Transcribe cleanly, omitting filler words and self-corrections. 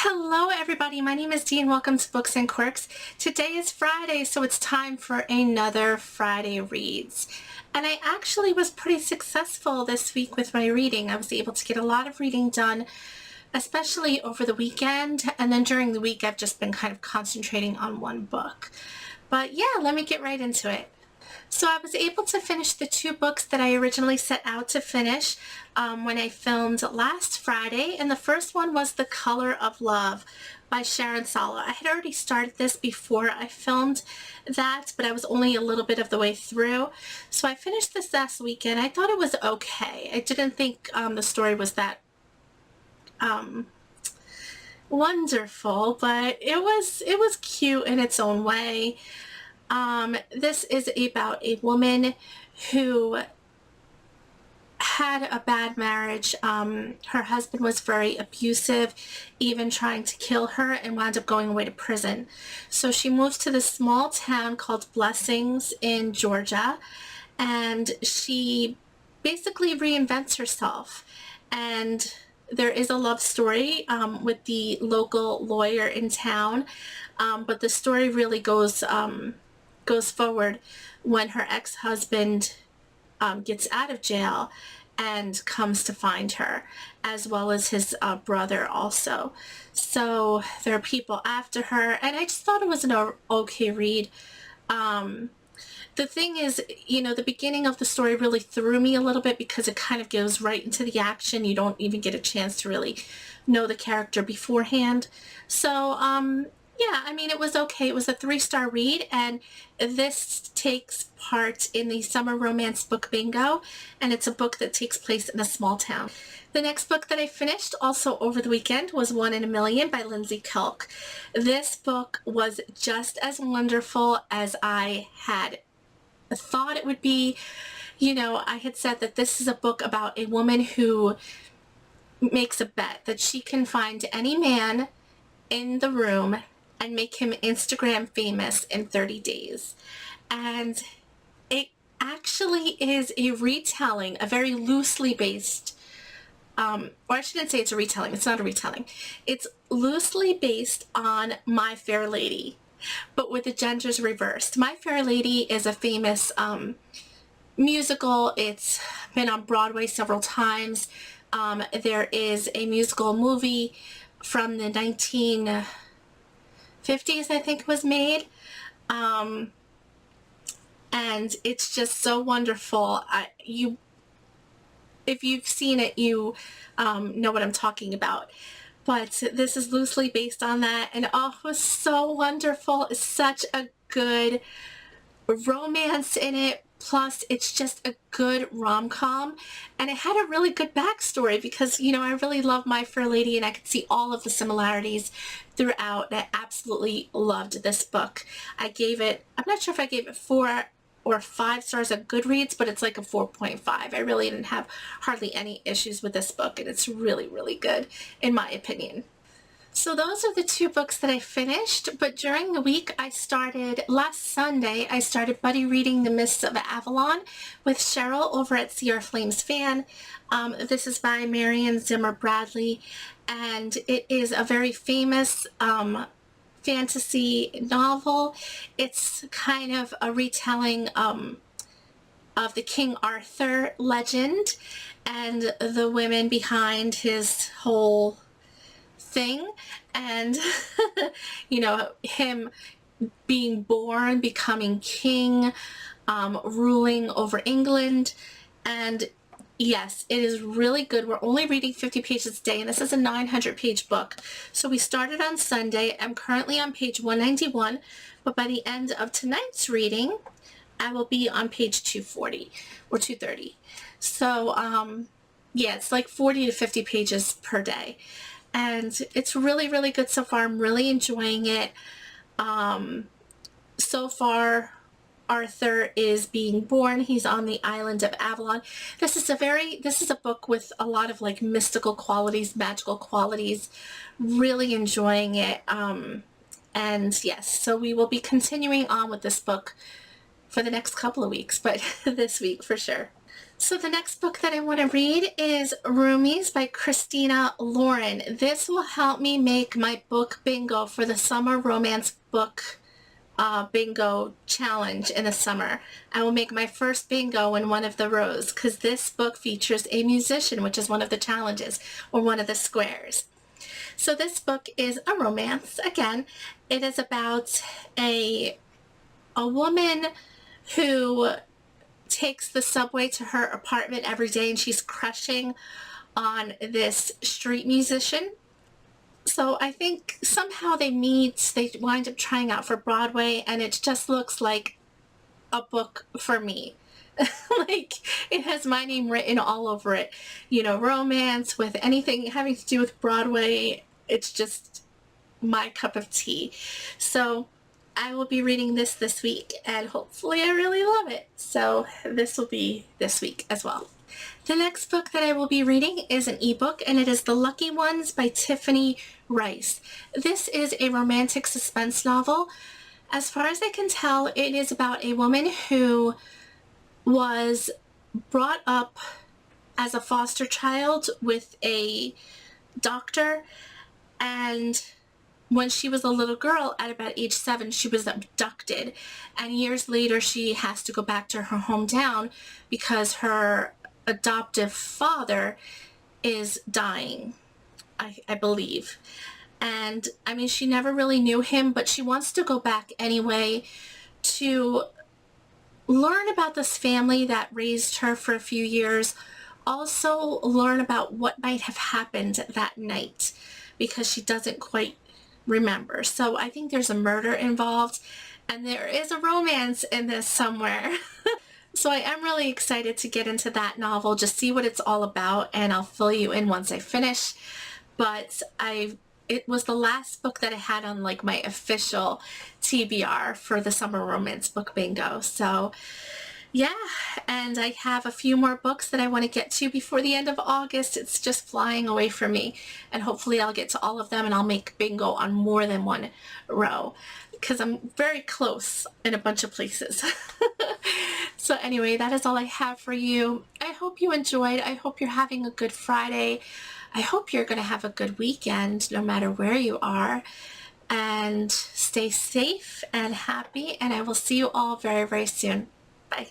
Hello everybody, my name is Dee and welcome to Books and Quirks. Today is Friday, so it's time for another Friday Reads. And I actually was pretty successful this week with my reading. I was able to get a lot of reading done, especially over the weekend, and then during the week I've just been kind of concentrating on one book. But yeah, let me get right into it. So I was able to finish the two books that I originally set out to finish when I filmed last Friday, and the first one was The Color of Love by Sharon Sala. I had already started this before I filmed that, but I was only a little bit of the way through. So I finished this last weekend. I thought it was okay. I didn't think the story was that wonderful, but it was cute in its own way. This is about a woman who had a bad marriage. Her husband was very abusive, even trying to kill her, and wound up going away to prison. So she moves to this small town called Blessings in Georgia, and she basically reinvents herself. And there is a love story with the local lawyer in town, but the story really goes forward when her ex-husband gets out of jail and comes to find her, as well as his brother also. So there are people after her, and I just thought it was an okay read. The thing is, the beginning of the story really threw me a little bit because it kind of goes right into the action. You don't even get a chance to really know the character beforehand. So, yeah, I mean, it was okay. It was a 3-star read, and this takes part in the Summer Romance Book Bingo, and it's a book that takes place in a small town. The next book that I finished, also over the weekend, was One in a Million by Lindsay Kelk. This book was just as wonderful as I had thought it would be. I had said that this is a book about a woman who makes a bet that she can find any man in the room and make him Instagram famous in 30 days. And it actually is a retelling, a very loosely based, or I shouldn't say it's a retelling, it's not a retelling. It's loosely based on My Fair Lady, but with the genders reversed. My Fair Lady is a famous musical. It's been on Broadway several times. There is a musical movie from the 1950s, I think, was made. And it's just so wonderful. If you've seen it, you know what I'm talking about. But this is loosely based on that, and oh, it was so wonderful. It's such a good romance in it, plus it's just a good rom-com, and it had a really good backstory because, I really love My Fair Lady, and I could see all of the similarities throughout, and I absolutely loved this book. I'm not sure if I gave it 4 or 5 stars at Goodreads, but it's like a 4.5. I really didn't have hardly any issues with this book, and it's really, really good, in my opinion. So those are the two books that I finished, but during the week last Sunday, I started buddy reading The Mists of Avalon with Cheryl over at Sierra Flames Fan. This is by Marion Zimmer Bradley, and it is a very famous fantasy novel. It's kind of a retelling of the King Arthur legend and the women behind his whole thing, and him being born, becoming king, ruling over England. And yes, it is really good. We're only reading 50 pages a day, and this is a 900-page book. So we started on Sunday. I'm currently on page 191, but by the end of tonight's reading, I will be on page 240 or 230. So, yeah, it's like 40 to 50 pages per day. And it's really, really good so far. I'm really enjoying it. So far, Arthur is being born. He's on the island of Avalon. This is a book with a lot of like mystical qualities, magical qualities. Really enjoying it. And yes, so we will be continuing on with this book for the next couple of weeks, but this week for sure. So the next book that I want to read is Roomies by Christina Lauren. This will help me make my book bingo for the summer romance book bingo challenge in the summer. I will make my first bingo in one of the rows because this book features a musician, which is one of the challenges or one of the squares. So this book is a romance. Again, it is about a woman who takes the subway to her apartment every day, and she's crushing on this street musician. So I think somehow they meet, they wind up trying out for Broadway, and it just looks like a book for me. Like, it has my name written all over it. You know, romance with anything having to do with Broadway, it's just my cup of tea. So I will be reading this week, and hopefully I really love it. So this will be this week as well. The next book that I will be reading is an ebook, and it is The Lucky Ones by Tiffany Rice. This is a romantic suspense novel. As far as I can tell, it is about a woman who was brought up as a foster child with a doctor, and when she was a little girl at about age 7, she was abducted, and years later she has to go back to her hometown because her adoptive father is dying, I believe. And I mean, she never really knew him, but she wants to go back anyway to learn about this family that raised her for a few years, also learn about what might have happened that night because she doesn't quite remember. So I think there's a murder involved, and there is a romance in this somewhere. So I am really excited to get into that novel, just see what it's all about, and I'll fill you in once I finish. But it was the last book that I had on like my official TBR for the summer romance book bingo. So yeah, and I have a few more books that I want to get to before the end of August. It's just flying away from me, and hopefully I'll get to all of them and I'll make bingo on more than one row because I'm very close in a bunch of places. So anyway, that is all I have for you. I hope you enjoyed. I hope you're having a good Friday. I hope you're going to have a good weekend no matter where you are. And stay safe and happy, and I will see you all very, very soon. Bye.